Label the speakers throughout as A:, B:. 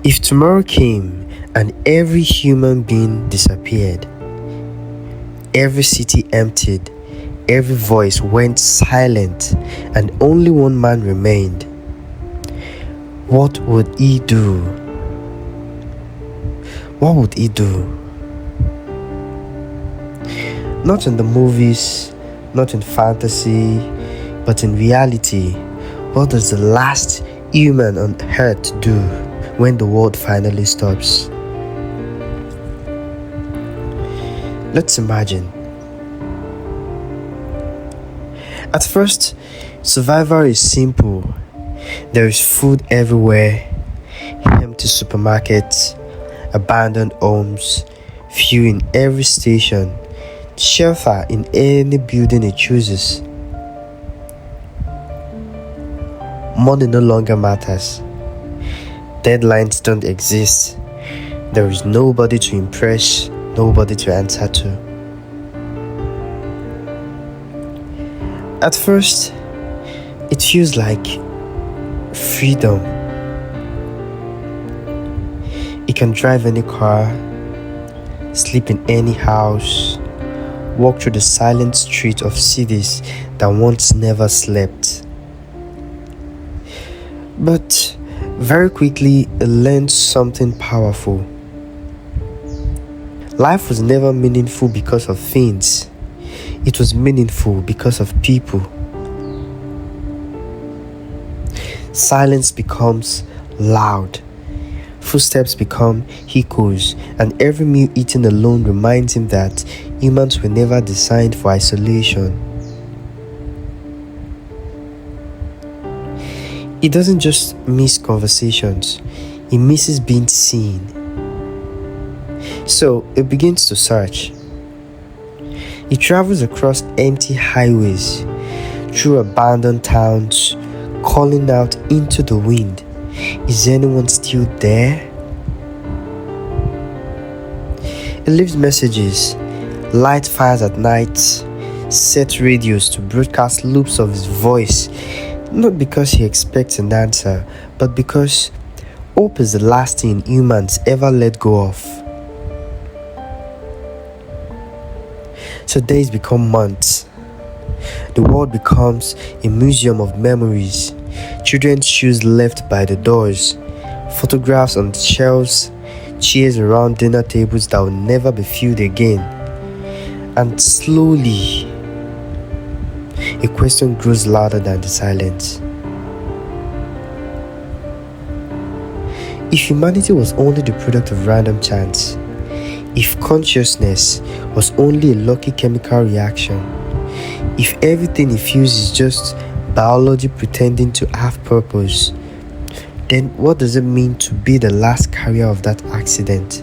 A: If tomorrow came and every human being disappeared, every city emptied, every voice went silent, and only one man remained, what would he do? What would he do? Not in the movies, not in fantasy, but in reality. What does the last human on earth do when the world finally stops? Let's imagine. At first, survival is simple. There is food everywhere, empty supermarkets, abandoned homes, fuel in every station, shelter in any building it chooses. Money no longer matters. Deadlines don't exist. There is nobody to impress, nobody to answer to. At first, it feels like freedom. You can drive any car, sleep in any house, walk through the silent streets of cities that once never slept. But very quickly, I learned something powerful. Life was never meaningful because of things. It was meaningful because of people. Silence becomes loud. Footsteps become echoes, and every meal eaten alone reminds him that humans were never designed for isolation. He doesn't just miss conversations, he misses being seen. So he begins to search. He travels across empty highways, through abandoned towns, calling out into the wind. Is anyone still there? He leaves messages, light fires at night, set radios to broadcast loops of his voice, not because he expects an answer, but because hope is the last thing humans ever let go of. So days become months. The world becomes a museum of memories. Children's shoes left by the doors, photographs on shelves, chairs around dinner tables that will never be filled again. And slowly, a question grows louder than the silence. If humanity was only the product of random chance, if consciousness was only a lucky chemical reaction, if everything it feels is just biology pretending to have purpose, then what does it mean to be the last carrier of that accident?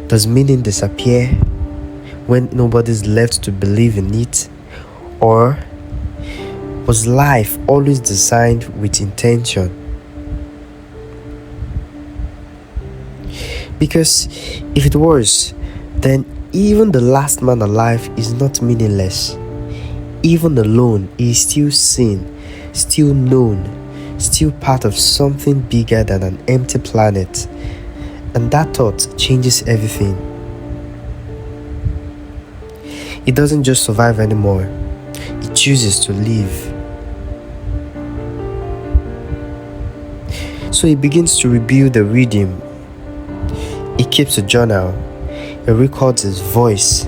A: Does meaning disappear when nobody's left to believe in it? Or was life always designed with intention? Because if it was, then even the last man alive is not meaningless. Even alone, he is still seen, still known, still part of something bigger than an empty planet. And that thought changes everything. He doesn't just survive anymore, he chooses to live. So he begins to rebuild the rhythm. He keeps a journal. He records his voice.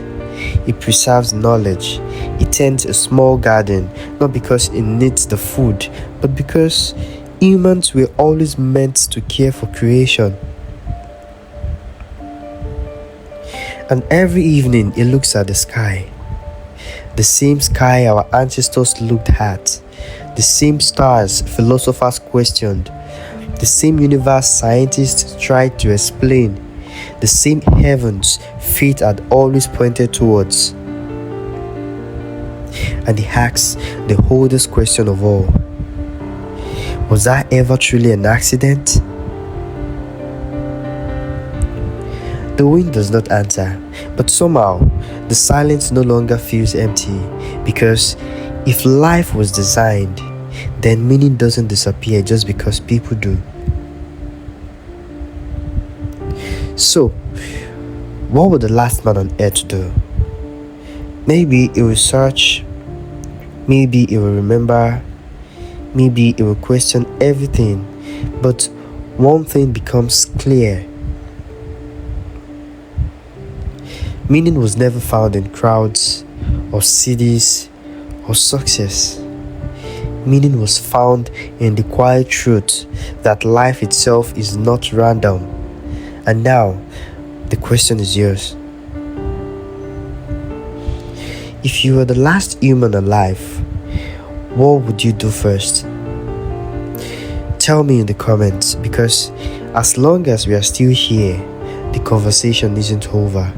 A: He preserves knowledge. He tends a small garden, not because it needs the food, but because humans were always meant to care for creation. And every evening he looks at the sky. The same sky our ancestors looked at. The same stars philosophers questioned. The same universe scientists tried to explain. The same heavens faith had always pointed towards. And he asks the oldest question of all. Was I ever truly an accident? The wind does not answer, but somehow the silence no longer feels empty, because if life was designed, then meaning doesn't disappear just because people do. So, what would the last man on earth do? Maybe he will search, maybe he will remember, maybe he will question everything, but one thing becomes clear. Meaning was never found in crowds, or cities, or success. Meaning was found in the quiet truth that life itself is not random. And now, the question is yours. If you were the last human alive, what would you do first? Tell me in the comments, because as long as we are still here, the conversation isn't over.